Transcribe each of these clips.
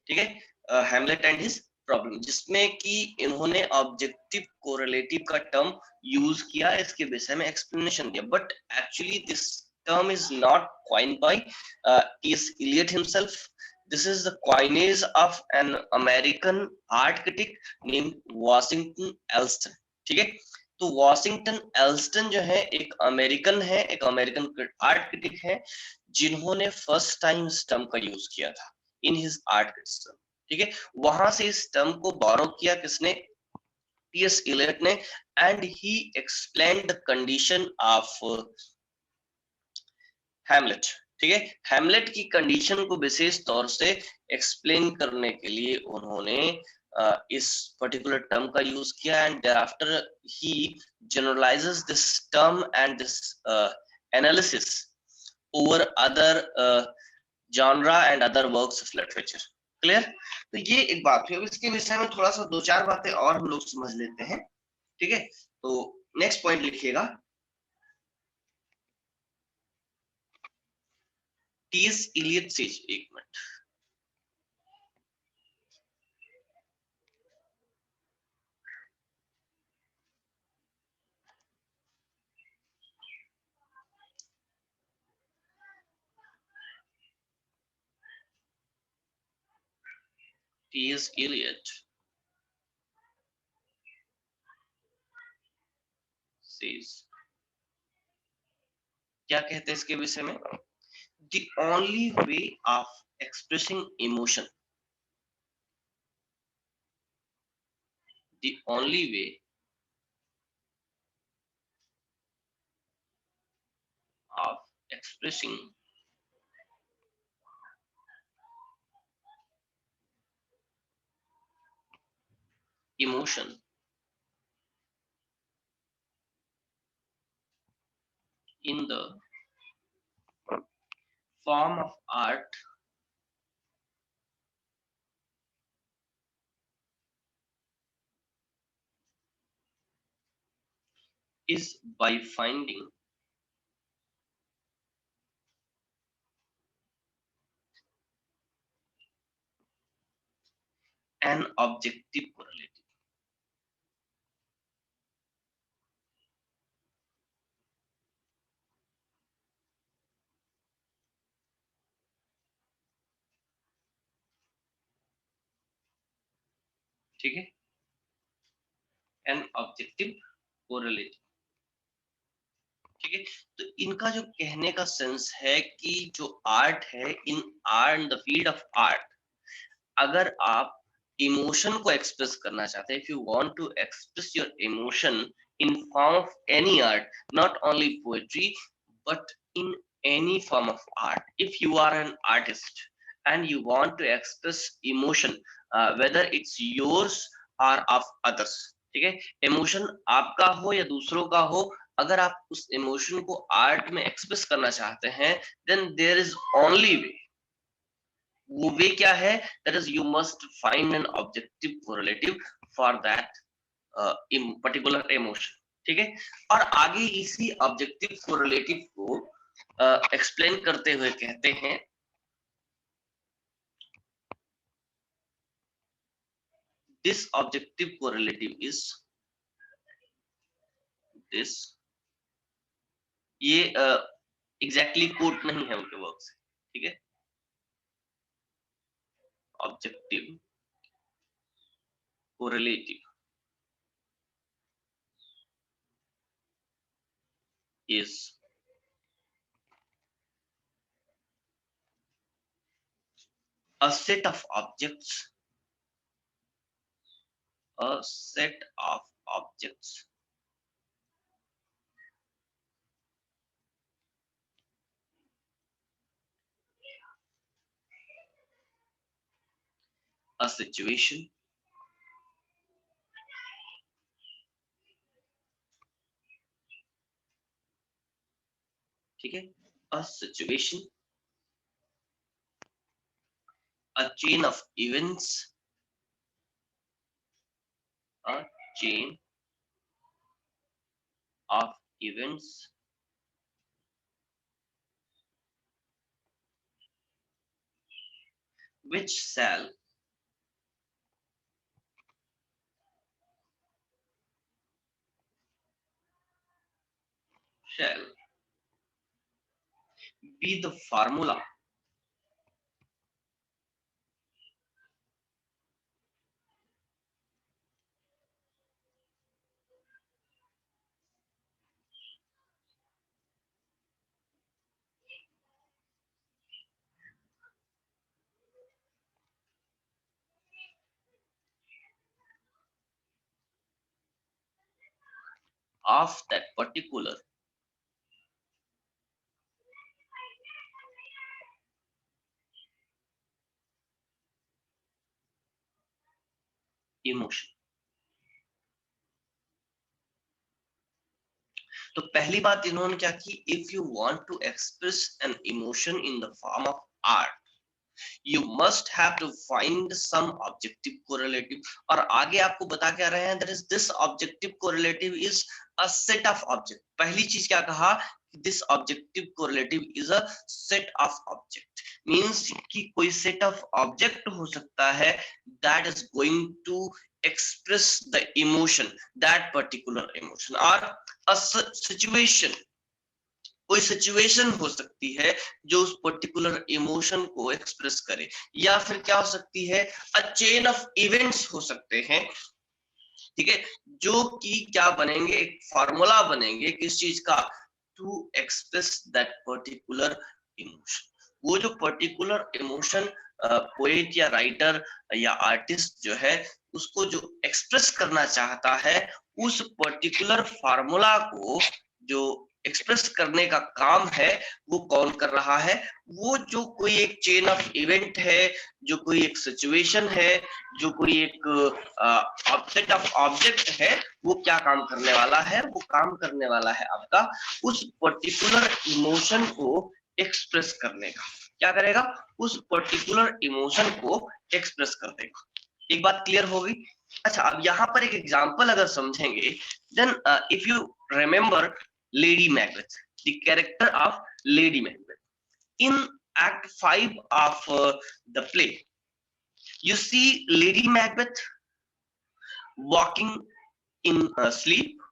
ठीक है, Hamlet and his problem, जिसमें कि इन्होंने ऑब्जेक्टिव कोरिलेटिव का टर्म यूज किया, इसके विषय में एक्सप्लेनेशन दिया, but actually this term is not coined by T.S. Eliot himself. This is the coinage of an American art critic named Washington Allston. ठीक है, तो वॉशिंगटन एल्स्टन जो है एक अमेरिकन है, एक अमेरिकन आर्ट क्रिटिक है, जिन्होंने फर्स्ट टाइम इस टर्म का यूज किया था इन हिज आर्ट क्रिटिसिज्म। ठीक है, वहां से इस टर्म को बोरो किया किसने? टी.एस. इलियट ने, and he explained the condition of Hamlet. ठीक है, हैमलेट की कंडीशन को विशेष तौर से एक्सप्लेन करने के लिए उन्होंने इस पर्टिकुलर टर्म का यूज किया, and thereafter he generalizes this term and this analysis over other genre and other works of literature. Clear? तो ये एक बात हुई। अब इसके विषय में थोड़ा सा दो चार बातें और हम लोग समझ लेते हैं। ठीक है, तो नेक्स्ट पॉइंट लिखिएगा, टी.एस. इलियट से, एक मिनट, T.S. Eliot says, क्या कहते हैं इसके विषय में? The only way of expressing emotion, the only way of expressing emotion in the form of art is by finding an objective correlative. ठीक है, an objective correlative। ठीक है, तो इनका जो कहने का सेंस है कि जो आर्ट है, in art, the field of art, अगर आप इमोशन को एक्सप्रेस करना चाहते हैं, if you want to express your emotion in form of any art, not only poetry but in any form of art, if you are an artist and you want to express emotion, whether it's yours or of others, ठीक है, emotion आपका हो या दूसरों का हो, अगर आप उस इमोशन को आर्ट में एक्सप्रेस करना चाहते हैं, then there is only way, वो वे क्या है? That is you must find an objective correlative for that particular emotion. ठीक है, और आगे इसी ऑब्जेक्टिव कोरिलेटिव को एक्सप्लेन करते हुए कहते हैं, this objective correlative is this, ये एग्जैक्टली कोट नहीं है उनके वर्क से, ठीक है, objective correlative is a set of objects, a set of objects a situation, ठीक है, a situation, a chain of events, a chain of events which shall shall be the formula of that particular emotion. तो पहली बात इन्होंने क्या की, if you want to express an emotion in the form of art you must have to find some objective correlative. और आगे आपको बता क्या रहे हैं, that is this objective correlative is a set of object. पहली चीज क्या कहा, this objective correlative is a set of object, means कि कोई set of object हो सकता है that is going to express the emotion, that particular emotion, or a situation, कोई सिचुएशन हो सकती है जो उस पर्टिकुलर इमोशन को एक्सप्रेस करे, या फिर क्या हो सकती है, अ चेन ऑफ इवेंट्स हो सकते हैं, ठीक है, जो कि क्या बनेंगे, एक फॉर्मूला बनेंगे किस चीज का, to express that particular emotion. वो जो पर्टिकुलर इमोशन पोएट या राइटर या आर्टिस्ट जो है उसको जो एक्सप्रेस करना चाहता है, उस पर्टिकुलर फार्मूला को जो एक्सप्रेस करने का काम है वो कौन कर रहा है, वो जो कोई एक चेन ऑफ इवेंट है, जो कोई एक सिचुएशन है, जो कोई एक ऑब्जेक्ट ऑफ ऑब्जेक्ट है, वो क्या काम करने वाला है, वो काम करने वाला है आपका उस पर्टिकुलर इमोशन को एक्सप्रेस करने का। क्या करेगा, उस पर्टिकुलर इमोशन को एक्सप्रेस कर देगा। एक बात क्लियर हो गई। अच्छा, अब यहाँ पर एक एग्जांपल अगर समझेंगे, then if you remember Lady Macbeth, the character of Lady Macbeth. In Act 5 of the play, you see Lady Macbeth walking in sleep,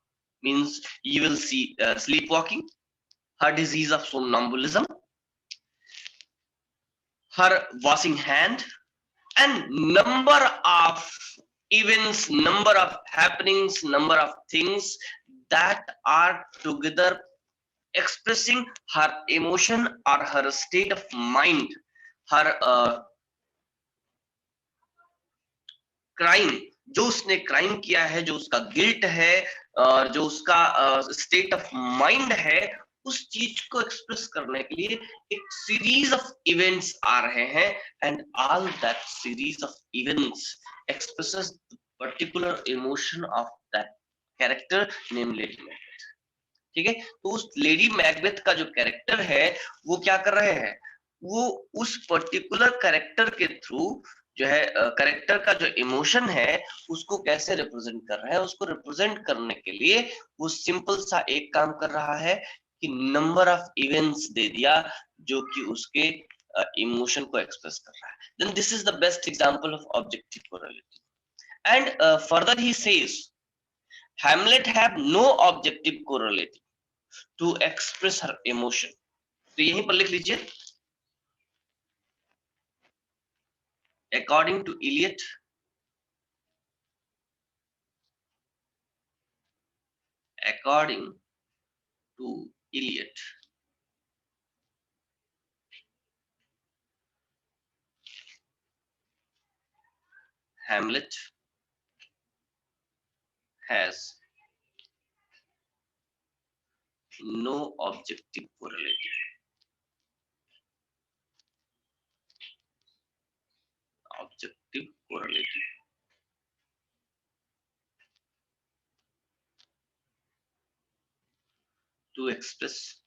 means you will see sleepwalking, her disease of somnambulism, her washing hand, and number of events, number of happenings, number of things that are together expressing her emotion or her state of mind, her crime, जो उसने crime किया है, जो उसका guilt है और जो उसका स्टेट ऑफ माइंड है, उस चीज को एक्सप्रेस करने के लिए एक सीरीज ऑफ इवेंट्स आ रहे हैं, and all that series of events expresses the particular emotion of that character name lady Macbeth. ठीक है, तो उस लेडी मैकबेथ का जो कैरेक्टर है वो क्या कर रहे हैं, वो उस पर्टिकुलर कैरेक्टर के थ्रू जो है कैरेक्टर का जो इमोशन है उसको कैसे रिप्रेजेंट कर रहा है, उसको रिप्रेजेंट करने के लिए वो सिंपल सा एक काम कर रहा है कि नंबर ऑफ इवेंट्स दे दिया जो कि उसके इमोशन को एक्सप्रेस कर रहा है। Then this is the best example of objective correlation. And further he says Hamlet have no objective correlative to express her emotion. तो यहीं पर लिख लीजिए, according to Eliot, according to Eliot, Hamlet has no objective correlative. Objective correlative to express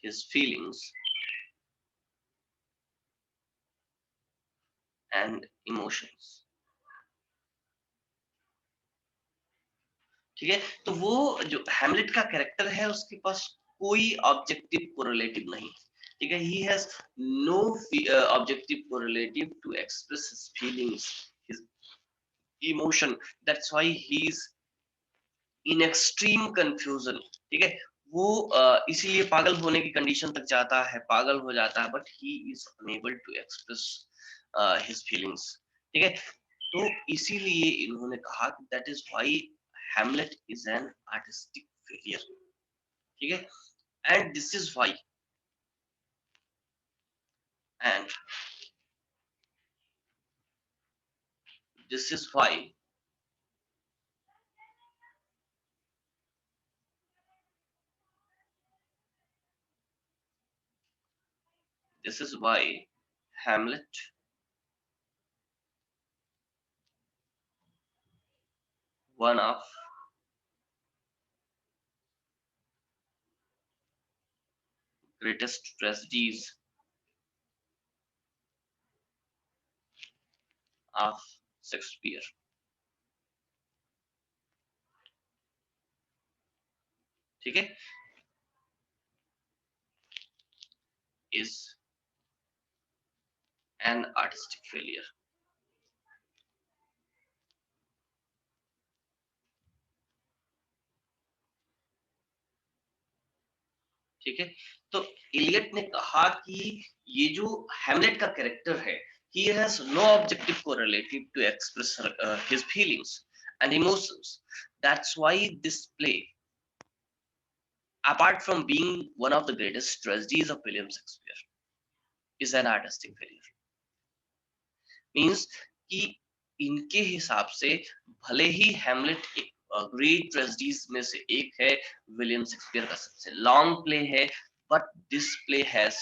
his feelings and emotions. ठीक है, तो वो जो हैमलेट का कैरेक्टर है उसके पास कोई ऑब्जेक्टिव कोरिलेटिव नहीं, ठीक है। He has no objective correlative to express his feelings, his emotion, that's why he is in extreme confusion, ठीक है। वो इसीलिए पागल होने की कंडीशन तक जाता है, पागल हो जाता है, but he is unable to express his feelings, ठीक है। तो इसीलिए इन्होंने कहा कि that is why Hamlet is an artistic failure, ठीक है। And this is why, and this is why this is why Hamlet, one of greatest tragedies of Shakespeare, ठीक है, is an artistic failure, ठीक है। तो इलियट ने कहा कि ये जो हैमलेट का कैरेक्टर है, he has no objective correlative to express his feelings and emotions. That's why this play, apart from being one of the greatest tragedies of William Shakespeare, is an artistic failure. Means कि इनके हिसाब से भले ही Hamlet एक great tragedies में से एक है, विलियम शेक्सपियर का सबसे लॉन्ग प्ले है, but this play has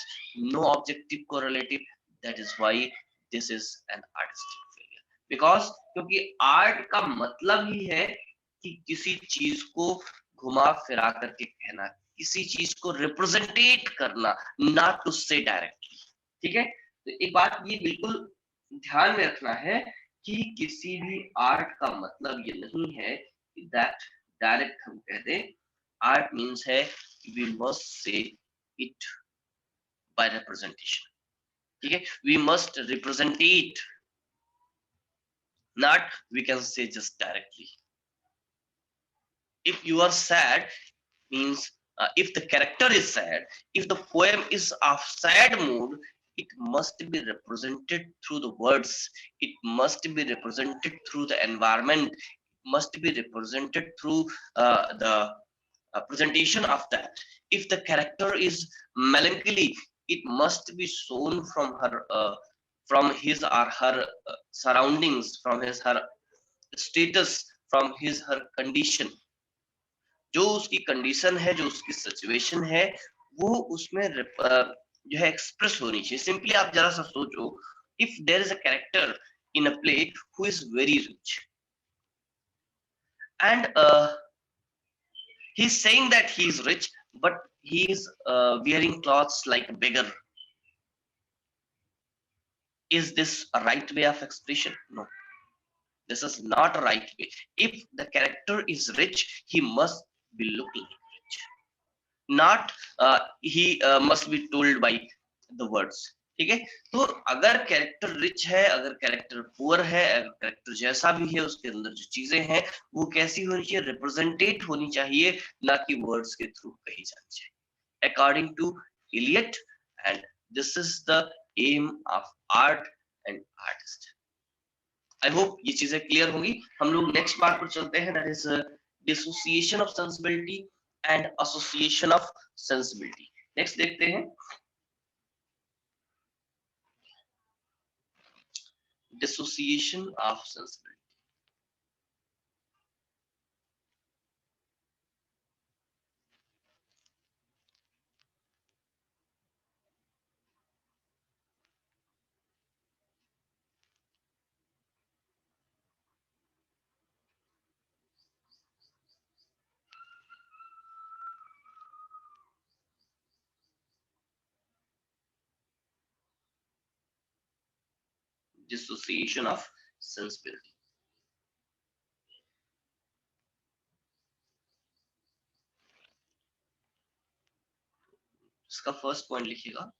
no objective correlative, that is why this is an artistic failure. Because क्योंकि आर्ट का मतलब ही है कि किसी चीज को घुमा फिरा करके कहना, किसी चीज को रिप्रेजेंटेट करना, नॉट टू से डायरेक्टली, ठीक है। तो एक बात ये बिल्कुल ध्यान में रखना है कि किसी भी आर्ट का मतलब ये नहीं है दैट डायरेक्ट हम कह दें। आर्ट मीन्स है we must say it by representation, ठीक है। We must represent it, not we can say just directly. If you are sad means if the character is sad, if the poem is of sad mood, it must be represented through the words, it must be represented through the environment, must be represented through the presentation of that. If the character is melancholy, it must be shown from his or her surroundings, from his her status, from his her condition, जो उसकी condition है, जो उसकी situation है, वो उसमें जो है एक्सप्रेस होनी चाहिए। सिंपली आप जरा सा सोचो, if there is a character in a play who is very rich and he is saying that he is rich, but he is wearing clothes like a beggar. Is this a right way of expression? No, this is not a right way. If the character is rich, he must be looking rich, not he must be told by the words, ठीक है। तो अगर character rich है, अगर character poor है, अगर character जैसा भी है, उसके अंदर जो चीजें हैं वो कैसी होनी चाहिए, रिप्रेजेंटेट होनी चाहिए, ना कि वर्ड्स के थ्रू कही जानी चाहिए, according to Eliot. And this is the aim of art and artist. I hope ये चीजें क्लियर होंगी। हम लोग नेक्स्ट पार्ट पर चलते हैं, that is dissociation of sensibility and association of sensibility. Next देखते हैं, dissociation of sensibility. Dissociation of sensibility. इसका फर्स्ट पॉइंट लिखिएगा,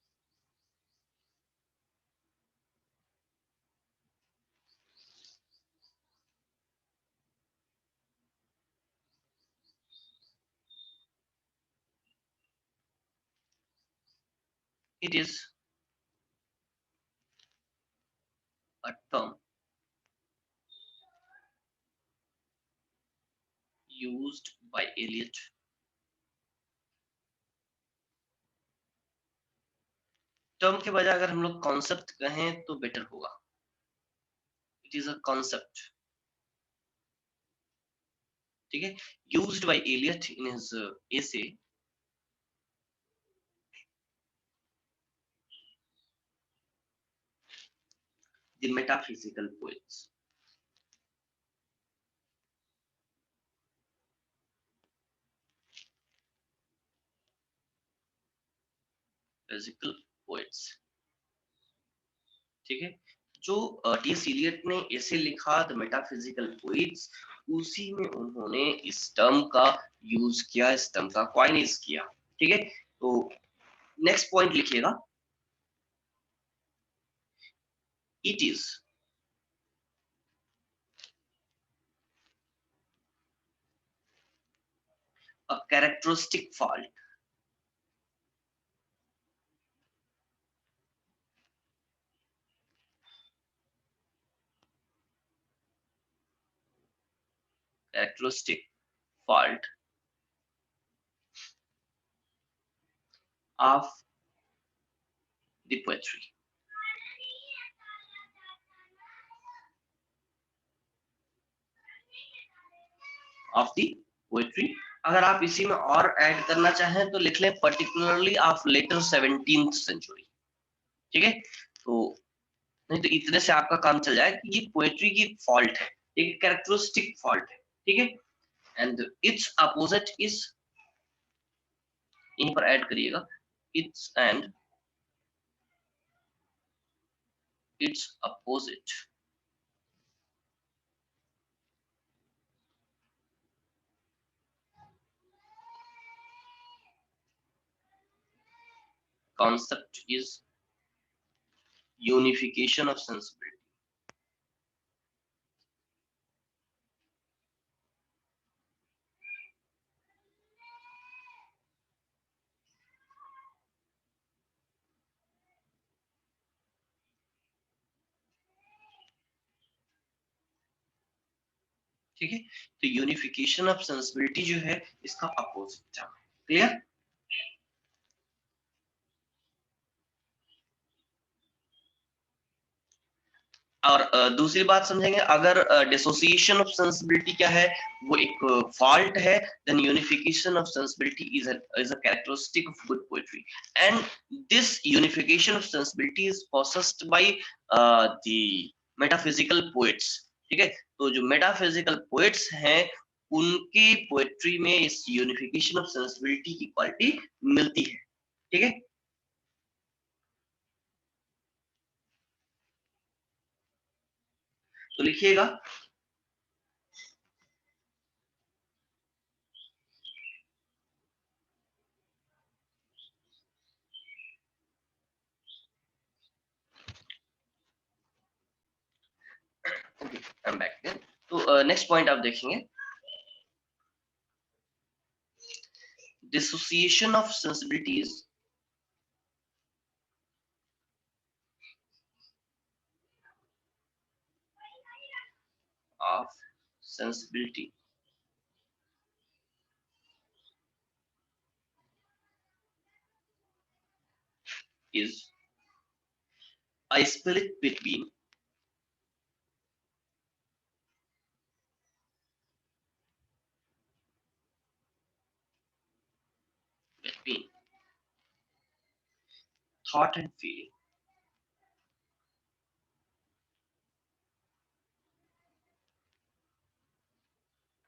it is a term used by Eliot term के बजाय अगर हम लोग कॉन्सेप्ट कहें तो बेटर होगा। इट इज अ कॉन्सेप्ट, ठीक है, used by Eliot in his essay the metaphysical poets. Physical poets, ठीक है, जो टी.एस. एलियट ने ऐसे लिखा द मेटाफिजिकल पोएट्स, उसी में उन्होंने इस टर्म का यूज किया, इस टर्म का कॉइनेज किया, ठीक है। तो नेक्स्ट पॉइंट लिखिएगा, it is a characteristic fault characteristic fault of the poetry। Of the poetry. अगर आप इसी में और ऐड करना चाहें तो लिख लें particularly of letter 17th century, ठीक है। तो नहीं तो इतने से आपका काम चल जाए कि ये पोएट्री की फॉल्ट है, एक कैरेक्टरिस्टिक फॉल्ट है, ठीक है। एंड इट्स अपोजिट इज, यहीं पर ऐड करिएगा, it's and it's opposite concept is unification of sensibility। ठीक है, तो यूनिफिकेशन ऑफ सेंसिबिलिटी जो है इसका अपोजिट टर्म है। क्लियर? और दूसरी बात समझेंगे, अगर डिसोसिएशन ऑफ सेंसिबिलिटी क्या है, वो एक फॉल्ट है, then unification of sensibility is a characteristic of good poetry, and this unification of sensibility is possessed by the metaphysical poets, ठीक है। तो जो मेटाफिजिकल पोएट्स हैं उनकी पोएट्री में इस यूनिफिकेशन ऑफ सेंसिबिलिटी की क्वालिटी मिलती है, ठीक है। तो लिखिएगा, I'm back again। तो नेक्स्ट पॉइंट आप देखेंगे, dissociation of sensibilities of sensibility is a split between thought and feeling,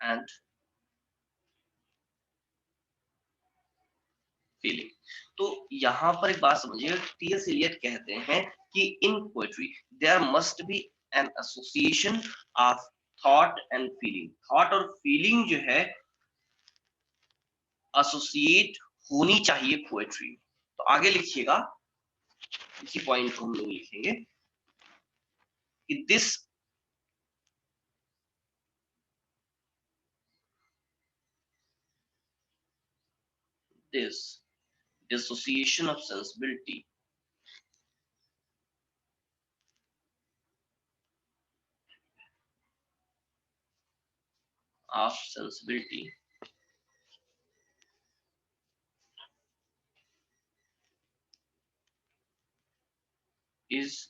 and feeling। तो यहाँ पर एक बात समझिए, टी.एस. एलियट कहते हैं कि in poetry there must be an association of thought and feeling. Thought और फीलिंग जो है एसोसिएट होनी चाहिए पोएट्री में, तो आगे लिखिएगा, इसी पॉइंट को हम लोग लिखेंगे कि this dissociation of sensibility is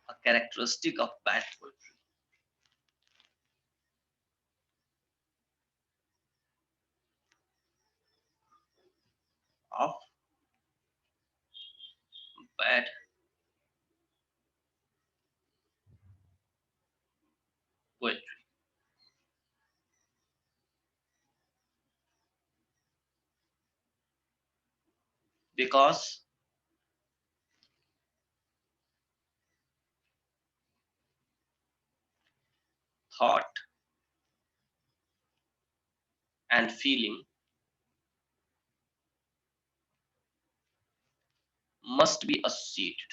a characteristic of bad poetry. Of bad poetry. Because thought and feeling must be associated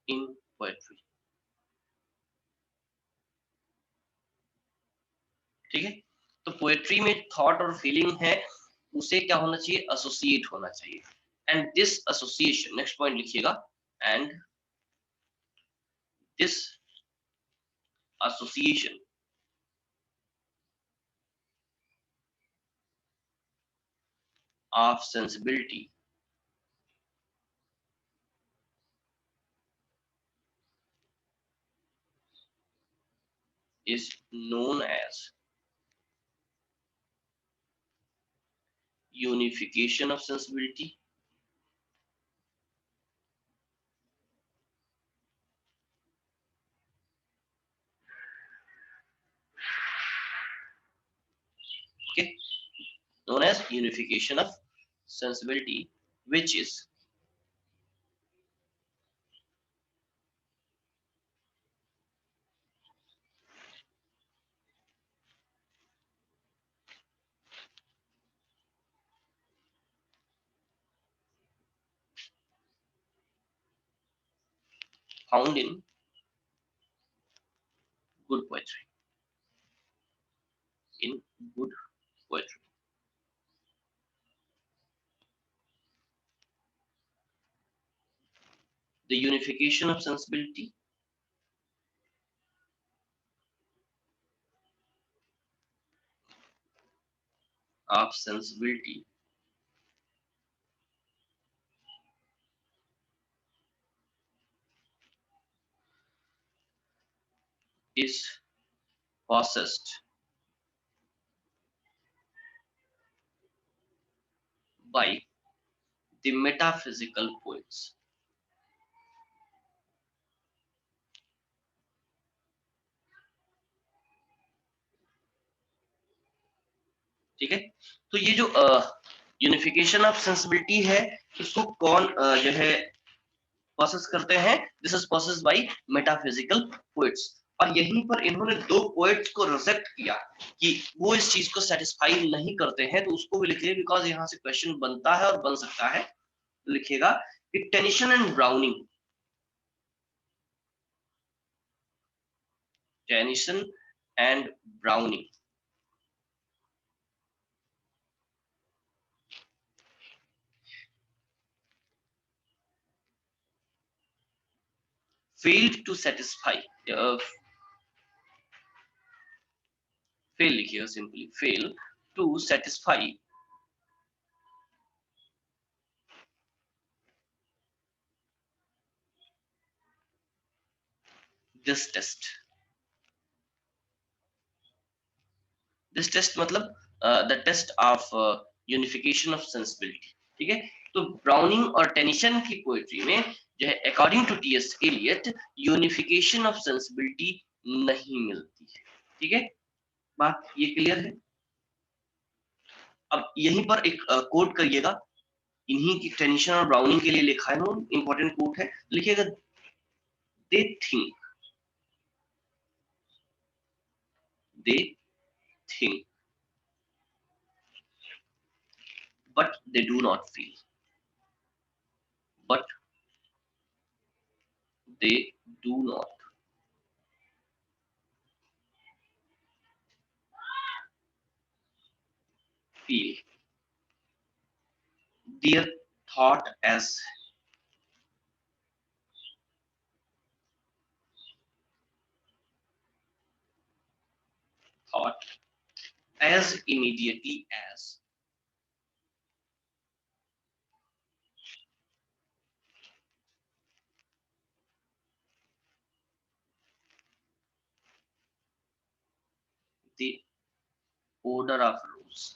in poetry. ठीक है, तो पोएट्री में थॉट और फीलिंग है, उसे क्या होना चाहिए, एसोसिएट होना चाहिए. And this association, next point लिखिएगा, and this association of sensibility is known as unification of sensibility. Okay, known as unification of sensibility, which is found in good poetry. In good poetry. The unification of sensibility is possessed by the metaphysical poets. ठीक है, तो ये जो unification of sensibility है, इसको कौन जो है प्रोसेस करते हैं, this is process by metaphysical poets. और यहीं पर इन्होंने दो पोएट्स को रिजेक्ट किया कि वो इस चीज को सेटिस्फाई नहीं करते हैं, तो उसको भी लिखिए, बिकॉज यहाँ से क्वेश्चन बनता है और बन सकता है. लिखिएगा कि Tennyson and Browning, Tennyson and Browning failed to satisfy, fail लिखिएगा, simply fail to satisfy this test. This test मतलब the test of unification of sensibility. ठीक है, तो ब्राउनिंग और टेनिसन की पोएट्री में जो है, according to T S. Eliot, unification of sensibility नहीं मिलती है. ठीक है, बात ये क्लियर है. अब यहीं पर एक कोट करिएगा, इन्हीं की टेनिसन और ब्राउनिंग के लिए लिखा है, इंपॉर्टेंट कोट है, लिखिएगा, they think, they think, but they do not feel, but they do not feel. Their thought as thought as immediately as the odor of rose.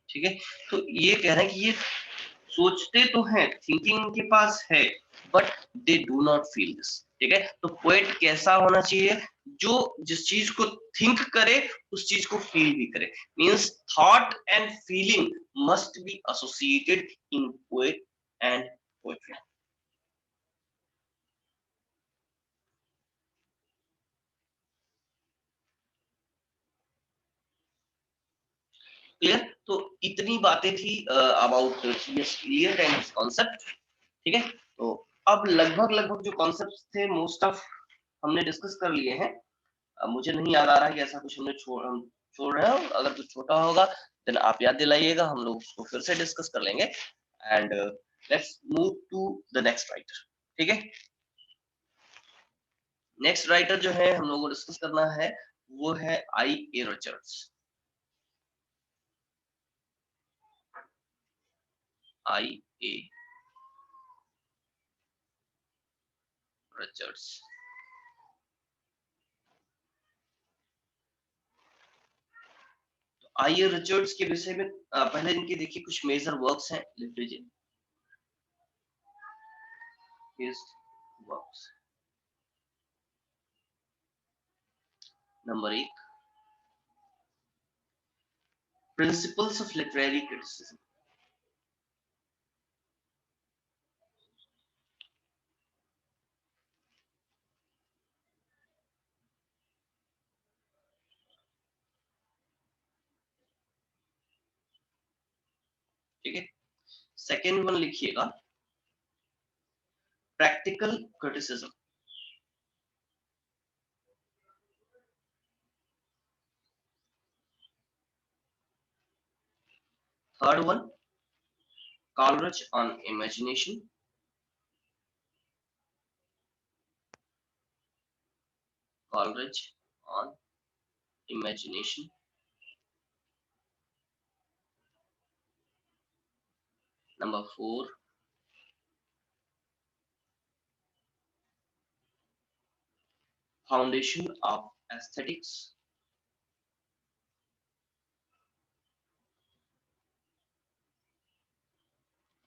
ठीक है, तो ये कह रहे हैं कि ये सोचते तो हैं, थिंकिंग उनके पास है, but they do not feel this. ठीक है, तो पोएट कैसा होना चाहिए, जो जिस चीज को थिंक करे उस चीज को फील भी करे। Means thought and feeling must be associated in poet and poetry. Clear? तो इतनी बातें थी अबाउट क्लियर एंड कॉन्सेप्ट। ठीक है, तो अब लगभग जो कॉन्सेप्ट थे मोस्ट ऑफ हमने डिस्कस कर लिए हैं। मुझे नहीं याद आ रहा है कि ऐसा कुछ हम छोड़ रहे हो। अगर कुछ छोटा होगा देन आप याद दिलाइएगा, हम लोग उसको फिर से डिस्कस कर लेंगे। And let's move to the next writer. ठीक है, नेक्स्ट राइटर जो है हम लोगों को डिस्कस करना है वो है I A Richards. I A Richards. आइए रिचर्ड्स के विषय में पहले इनके देखिए कुछ मेजर वर्क्स हैं, लिख लीजिए his works. Number 1, principles of literary criticism. ठीक है, सेकेंड वन लिखिएगा practical criticism. Third one Coleridge on imagination. Coleridge on imagination. Number 4, foundation of aesthetics.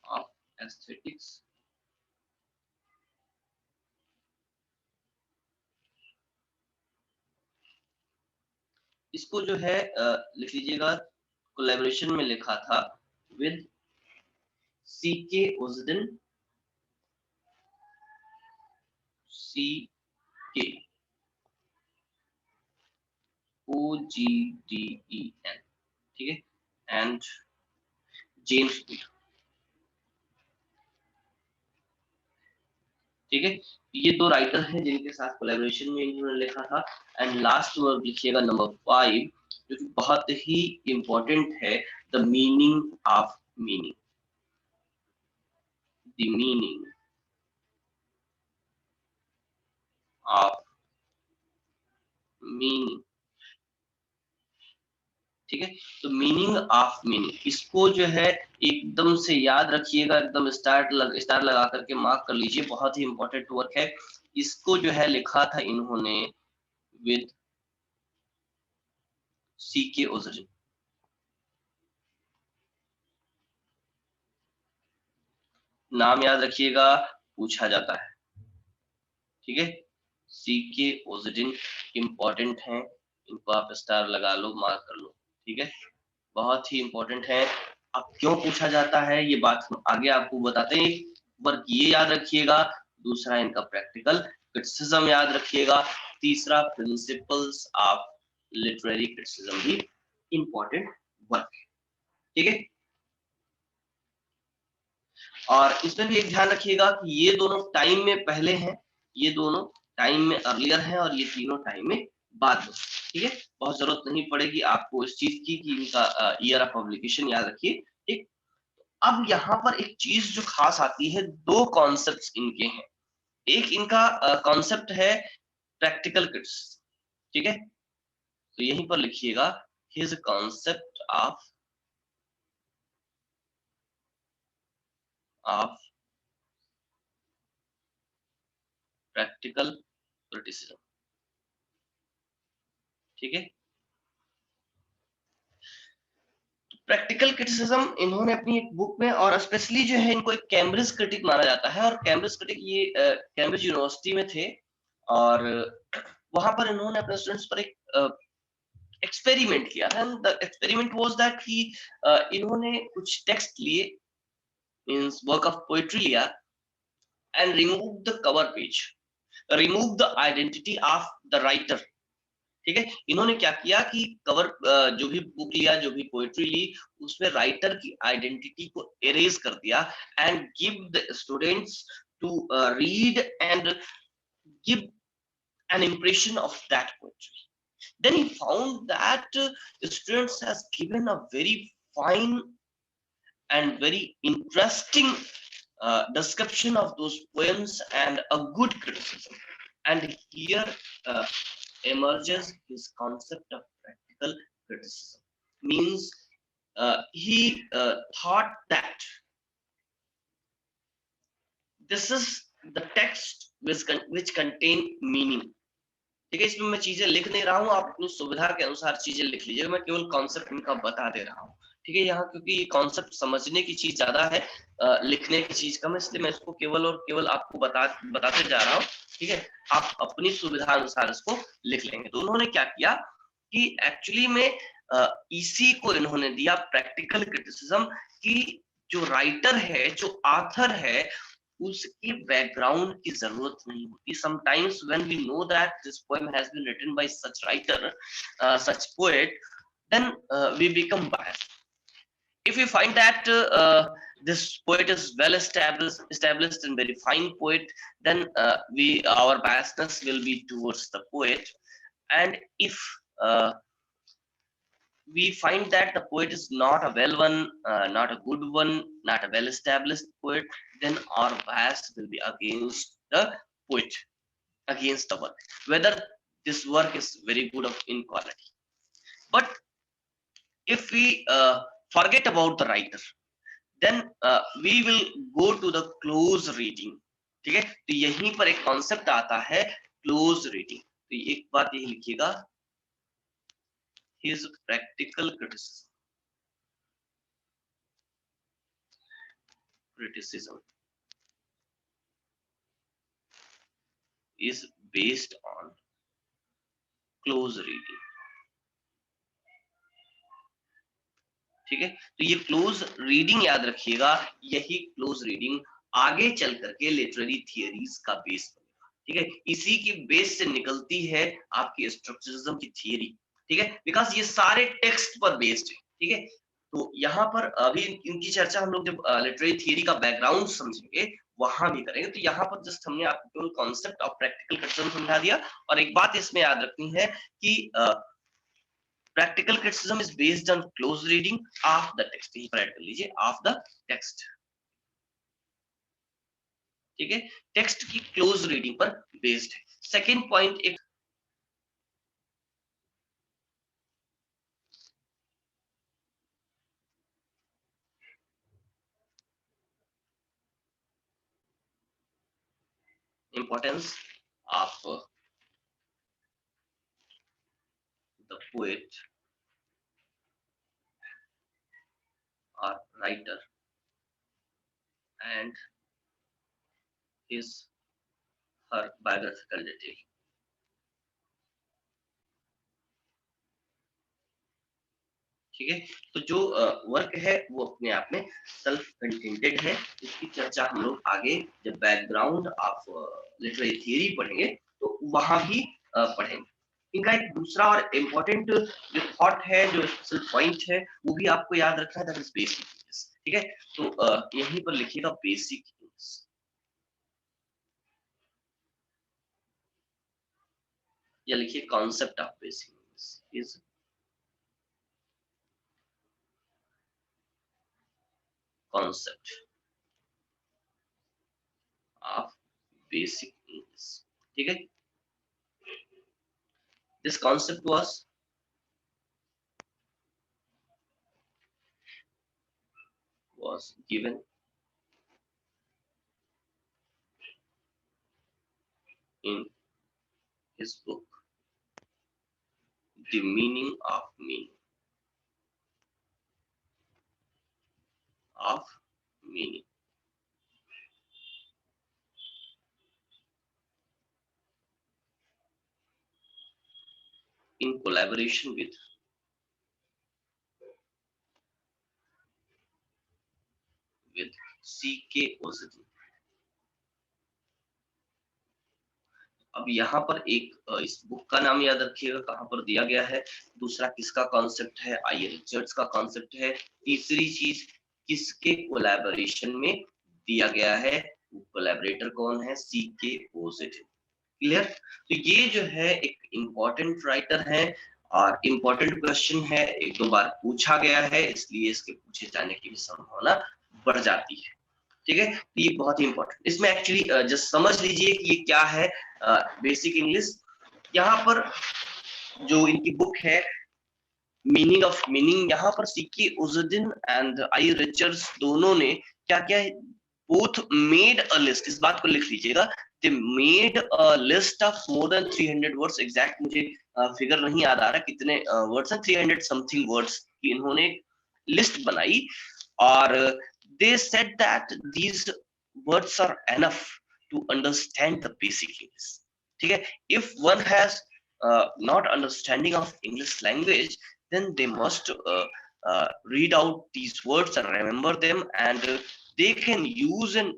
Of aesthetics. इसको जो है लिख लीजिएगा, कोलैबोरेशन में लिखा था विद सी के उजदिन, सी के OGDEN। ठीक है, एंड जेम्स गुड। ठीक है, ये दो राइटर हैं जिनके साथ कोलैबोरेशन में इन्होंने लिखा था। एंड लास्ट वर्ड लिखिएगा नंबर 5, जो कि बहुत ही इंपॉर्टेंट है, the meaning of meaning. The meaning of meaning. ठीक है, तो मीनिंग ऑफ मीनिंग, इसको जो है एकदम से याद रखिएगा, एकदम स्टार लगा करके मार्क कर लीजिए, बहुत ही इंपॉर्टेंट वर्क है। इसको जो है लिखा था इन्होंने विद सी के ओजरिन। नाम याद रखिएगा, पूछा जाता है। ठीक है, सी के ओजरिन इंपॉर्टेंट है, इनको आप स्टार लगा लो, मार्क कर लो। ठीक है, बहुत ही इंपॉर्टेंट है। अब क्यों पूछा जाता है ये बात हम आगे आपको बताते हैं। वर्क ये याद रखिएगा, दूसरा इनका प्रैक्टिकल क्रिटिसिज्म याद रखिएगा, तीसरा प्रिंसिपल्स ऑफ लिटरेरी क्रिटिसिज्म भी इंपॉर्टेंट वर्क है, ठीक है। और इसमें भी एक ध्यान रखिएगा कि ये दोनों टाइम में पहले हैं, ये दोनों टाइम में अर्लियर हैं, और ये तीनों टाइम में बाद में, ठीक है। बहुत जरूरत नहीं पड़ेगी आपको इस चीज की कि इनका ईयर ऑफ पब्लिकेशन याद रखिए, ठीक। अब यहाँ पर एक चीज जो खास आती है, दो कॉन्सेप्ट्स इनके हैं। एक इनका कॉन्सेप्ट है प्रैक्टिकल किट्स, ठीक है। तो यहीं पर लिखिएगा his concept of practical criticism, ठीक है। प्रैक्टिकल क्रिटिसिज्म इन्होंने अपनी एक बुक में, और स्पेशली जो है इनको एक कैम्ब्रिज क्रिटिक माना जाता है, और कैम्ब्रिज क्रिटिक ये कैम्ब्रिज यूनिवर्सिटी में थे, और वहां पर इन्होंने अपने स्टूडेंट्स पर एक एक्सपेरिमेंट किया था। द एक्सपेरिमेंट वाज दैट कि इन्होंने कुछ टेक्स्ट लिए, मींस वर्क ऑफ पोएट्री लिया, and remove the cover page, remove the identity of the writer, ठीक है। इन्होंने क्या किया कि कवर जो भी बुक लिया, जो भी पोएट्री ली, उसमें राइटर की आइडेंटिटी को एरेज कर दिया, and give the students to read and give an impression of that poetry. Then he found that students has given a very fine and very interesting description of those poems and a good criticism. And here uh, emerges his concept of practical criticism. Means he thought that this is the text which contain meaning. ठीक है, इसमें मैं चीजें लिख नहीं रहा हूँ, आप अपनी सुविधा के अनुसार चीजें लिख लीजिएगा, मैं केवल कॉन्सेप्ट इनका बता दे रहा हूँ, ठीक है। यहाँ क्योंकि ये कॉन्सेप्ट समझने की चीज ज्यादा है, लिखने की चीज कम है, इसलिए मैं इसको केवल और केवल आपको बताते जा रहा हूँ, ठीक है। आप अपनी सुविधा अनुसार इसको लिख लेंगे। तो उन्होंने क्या किया कि एक्चुअली में इसी को इन्होंने दिया प्रैक्टिकल क्रिटिसिज्म, कि जो राइटर है, जो ऑथर है, उसके बैकग्राउंड की जरूरत नहीं होती। Sometimes when we know that this poem has been written by such writer, such poet, then we become biased. If we find that this poet is well established and very fine poet, then our biasness will be towards the poet. And if uh, we find that the poet is not a well one, not a good one, not a well established poet, then our bias will be against the poet, against the work, whether this work is very good of in quality. But if we forget about the writer, then we will go to the close reading, ठीक है। तो यहीं पर एक concept आता है close reading. तो एक बात यही लिखिएगा, his practical criticism is based on close reading, ठीक है। तो ये क्लोज रीडिंग याद रखिएगा, यही क्लोज रीडिंग आगे चल करके लिटरेरी थियरीज का बेस बनेगा, ठीक है। इसी की बेस से निकलती है आपकी स्ट्रक्चरलिज्म की थियरी, ठीक है, बिकॉज ये सारे टेक्स्ट पर बेस्ड है, ठीक है। तो यहाँ पर अभी इनकी चर्चा हम लोग जब लिटरेरी थियरी का बैकग्राउंड समझेंगे, वहां भी करेंगे। तो यहाँ पर जस्ट हमने आपको कॉन्सेप्ट ऑफ प्रैक्टिकल क्रिटिसिज्म समझा दिया। और एक बात इसमें याद रखनी है कि practical criticism is based on close reading of the text, यहीं पर ऐड कर लीजिए of the text, ठीक है। टेक्स्ट की क्लोज रीडिंग पर बेस्ड है। सेकेंड पॉइंट, एक importance of the poet or writer and his her biographical detail, ठीक है। तो जो वर्क है वो अपने आप में सेल्फ कंटेंटेड है। इसकी चर्चा हम लोग आगे जब बैकग्राउंड ऑफ लिटरेरी थियरी पढ़ेंगे तो वहां भी पढ़ेंगे। इनका एक दूसरा और इम्पोर्टेंट जो थॉट है, जो स्पेशल पॉइंट है, वो भी आपको याद रखना है, दैट इज बेसिक इंग्लिश। ठीक है, तो यहीं पर लिखिएगा बेसिक इंग्लिश, या लिखिए concept of basic English is concept of basic English. ठीक है, this concept was given in his book The Meaning of Meaning in collaboration with C.K. Ozzy। अब यहाँ पर एक इस बुक का नाम याद रखिएगा कहाँ पर दिया गया है, दूसरा किसका कॉन्सेप्ट है, आई रिचर्ड्स का कॉन्सेप्ट है, तीसरी चीज किसके कोलैबोरेशन में दिया गया है, कोलैबोरेटर कौन है, C.K. Ozzy। क्लियर। तो ये जो है एक इम्पोर्टेंट राइटर है और इम्पोर्टेंट क्वेश्चन है, एक दो बार पूछा गया है, इसलिए इसके पूछे जाने की भी संभावना बढ़ जाती है। ठीक है, तो ये बहुत ही इंपॉर्टेंट, इसमें एक्चुअली जस्ट समझ लीजिए कि ये क्या है बेसिक इंग्लिश। यहाँ पर जो इनकी बुक है मीनिंग ऑफ मीनिंग, यहाँ पर सीके उजुद्दीन एंड आई रिचर्ड्स दोनों ने क्या क्या है, बोथ मेड अ लिस्ट, इस बात को लिख लीजिएगा, they made a list of more than 300 words, exact मुझे फिगर नहीं याद आ रहा कितने वर्ड्स हैं, 300 समथिंग वर्ड्स की इन्होंने लिस्ट बनाई, और they said that these words are enough to understand the basic English। ठीक है, if one has not understanding of English language, then they must read out these words and remember them, and they can use in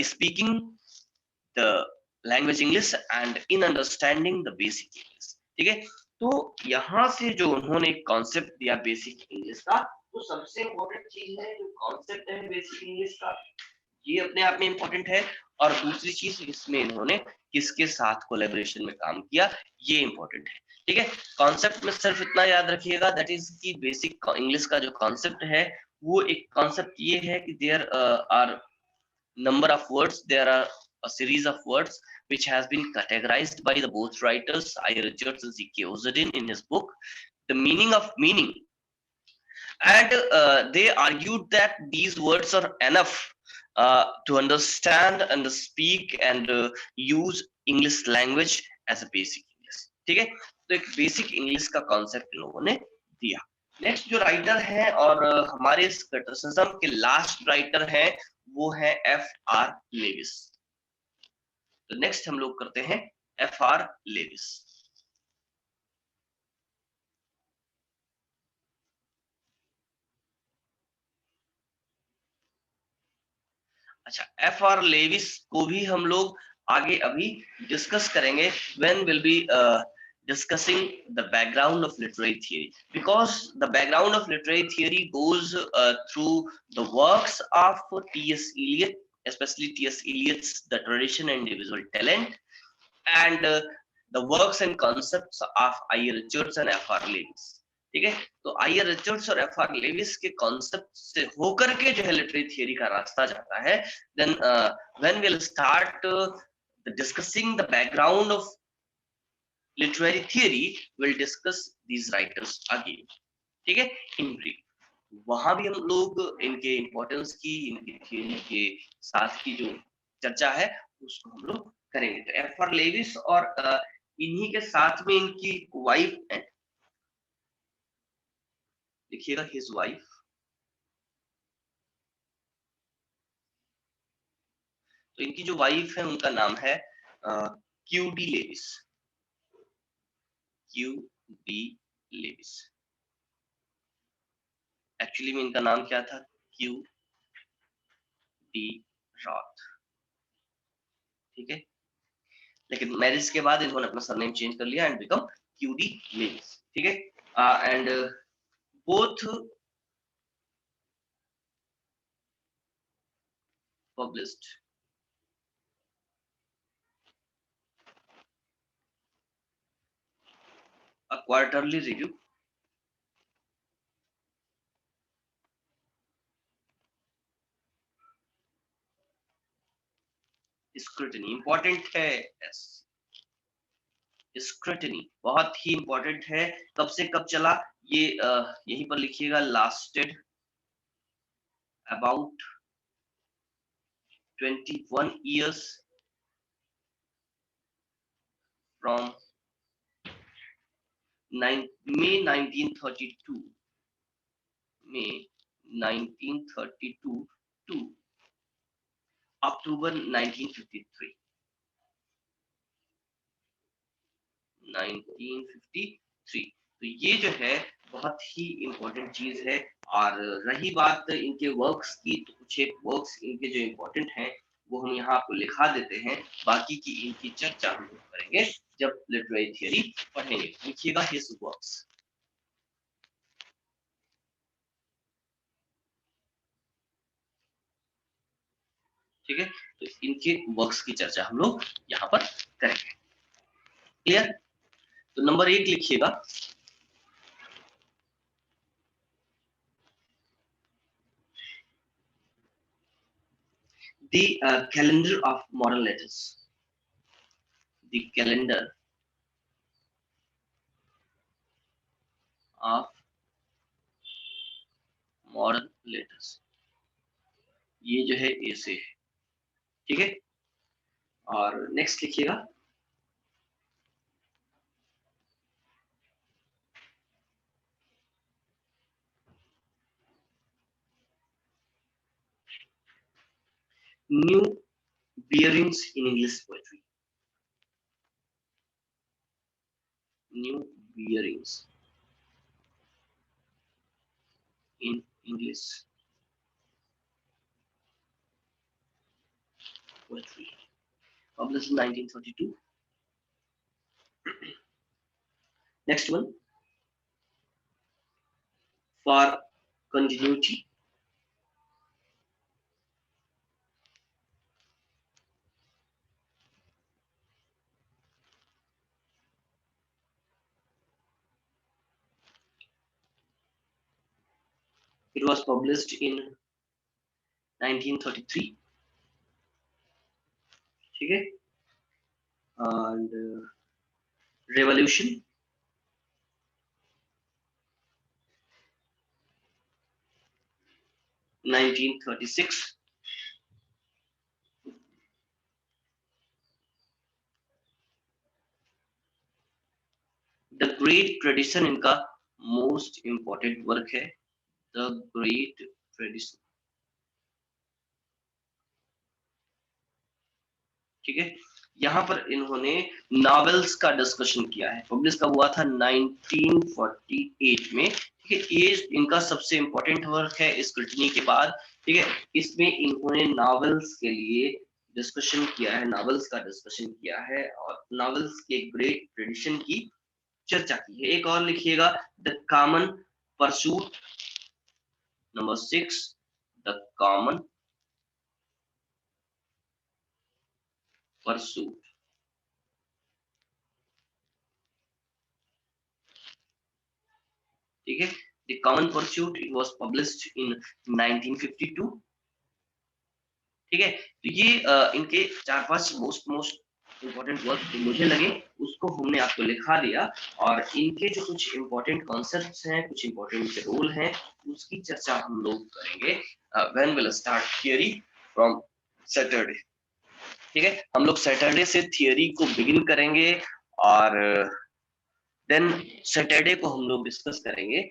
speaking the language English and in understanding the basic English। ठीक है, तो यहाँ से जो उन्होंने concept दिया basic English का, तो सबसे इम्पोर्टेंट चीज है जो कॉन्सेप्ट है बेसिक इंग्लिश का, ये अपने आप में इम्पोर्टेंट है, और दूसरी चीज इसमें इन्होंने किसके साथ कोलैबोरेशन में काम किया, ये इम्पोर्टेंट है। ठीक है, कॉन्सेप्ट में सिर्फ इतना याद रखिएगा, दैट इज कि बेसिक इंग्लिश का जो कॉन्सेप्ट है वो एक कॉन्सेप्ट ये है कि there are number of words, there are a series of words which has been categorized by the both writers, I. Richards and C.K. Ozzy in his book The Meaning of Meaning, and they argued that these words are enough to understand and speak and use English language as a basic English। ठीक है, तो एक basic English का concept लोगों ने दिया। Next जो writer है और हमारे इस क्रिटिसिज्म के लास्ट राइटर है वो है F.R. लेविस। तो नेक्स्ट हम लोग करते हैं F.R. लेविस। अच्छा, F.R. लेविस को भी हम लोग आगे अभी डिस्कस करेंगे, when will be discussing the background of literary theory, because the background of literary theory goes through the works of T.S. Eliot, especially T.S. Eliot's The Tradition and Individual Talent, and the works and concepts of I. Richards and F.R. Lewis। ठीक है, तो आई Richards और F.R. Levi's के concept से होकर के जो है लिटरेरी थियरी का रास्ता जाता है, then when will start discussing the background of literary theory, will discuss these writers again. ठीक है, इन ब्रीफ वहां भी हम लोग इनके इंपॉर्टेंस की, इनकी थियरी के साथ की जो चर्चा है उसको हम लोग करेंगे। तो F.R. लेविस और इन्हीं के साथ में इनकी वाइफ है, देखिएगा हिज वाइफ, तो इनकी जो वाइफ है उनका नाम है Q D Leavis. Q D Leavis. Actually में इनका नाम क्या था? क्यू डी रॉथ, ठीक है। लेकिन मैरिज के बाद इन्होंने अपना सरनेम चेंज कर लिया and become Q D Leavis, ठीक है। And both published a quarterly review Scrutiny important है। yes. स्क्रूटनी बहुत ही इंपॉर्टेंट है। कब से कब चला ये यहीं पर लिखिएगा, lasted about 21 years from May 1932 to October 1953। तो ये जो है बहुत ही इंपॉर्टेंट चीज है। और रही बात इनके वर्क्स की, तो कुछ एक वर्क्स इनके जो इंपॉर्टेंट हैं वो हम यहाँ आपको लिखा देते हैं। बाकी की इनकी चर्चा हम लोग करेंगे जब लिटरेरी थियरी पढ़ेंगे। लिखिएगा हिज वर्क्स, ठीक है। तो इनके वर्क्स की चर्चा हम लोग यहाँ पर करेंगे। क्लियर? तो नंबर 1 लिखिएगा, the calendar of modern letters, the calendar of modern letters, ये जो है ऐसे है, ठीक है। और नेक्स्ट लिखिएगा, new bearings in English poetry, new bearings in English poetry, published in 1932। Next one, for continuity, it was published in 1933, ठीक है। and revolution, 1936, the great tradition इनका मोस्ट इंपॉर्टेंट वर्क है, द ग्रेट ट्रेडिशन, ठीक है। यहाँ पर इन्होंने novels का डिस्कशन किया है। पब्लिश कब हुआ था? 1948 में, ठीक है। ये इनका सबसे इंपॉर्टेंट वर्क है स्क्रूटनी के बाद, ठीक है। इसमें इन्होंने नॉवेल्स के लिए डिस्कशन किया है, नॉवेल्स का डिस्कशन किया है और नॉवेल्स के ग्रेट ट्रेडिशन की चर्चा की है। एक और लिखिएगा, the common pursuit, number 6, the common pursuit, ठीक है। The common pursuit, it was published in 1952, ठीक है। तो ये इनके 4-5 मोस्ट इंपॉर्टेंट वर्क जो मुझे लगे उसको हमने आपको लिखा दिया। और इनके जो कुछ इंपॉर्टेंट कॉन्सेप्ट्स हैं, कुछ इंपॉर्टेंट रोल हैं, उसकी चर्चा हम लोग करेंगे when will start theory from Saturday, ठीक है। हम लोग सैटरडे से थियरी को बिगिन करेंगे और देन सैटरडे को हम लोग डिस्कस करेंगे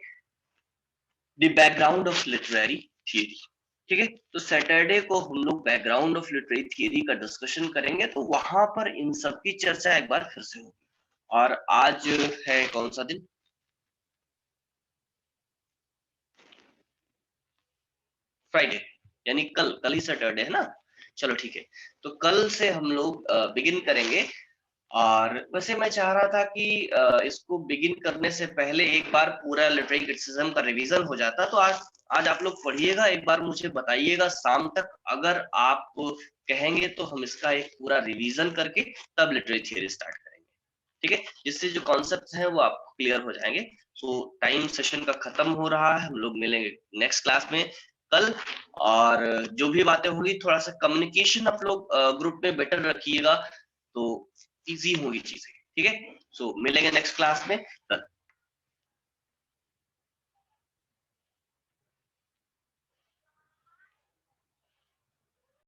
the background of literary theory, ठीक है। तो सैटरडे को हम लोग बैकग्राउंड ऑफ लिटरेरी थियरी का डिस्कशन करेंगे, तो वहां पर इन सब की चर्चा एक बार फिर से होगी। और आज है कौन सा दिन? फ्राइडे, यानी कल ही सैटरडे है ना। चलो ठीक है, तो कल से हम लोग बिगिन करेंगे। और वैसे मैं चाह रहा था कि इसको बिगिन करने से पहले एक बार पूरा लिटरेरी क्रिटिसिज्म का रिवीजन हो जाता। तो आज आप लोग पढ़िएगा, एक बार मुझे बताइएगा शाम तक, अगर आप कहेंगे तो हम इसका एक पूरा रिवीजन करके तब लिटरेरी थियरी स्टार्ट करेंगे, ठीक है, जिससे जो कॉन्सेप्ट्स हैं वो आपको क्लियर हो जाएंगे। सो टाइम सेशन का खत्म हो रहा है, हम लोग मिलेंगे नेक्स्ट क्लास में कल। और जो भी बातें होगी, थोड़ा सा कम्युनिकेशन आप लोग ग्रुप में बेटर रखिएगा, तो इजी होगी चीजें, ठीक है। सो मिलेंगे नेक्स्ट क्लास में कल।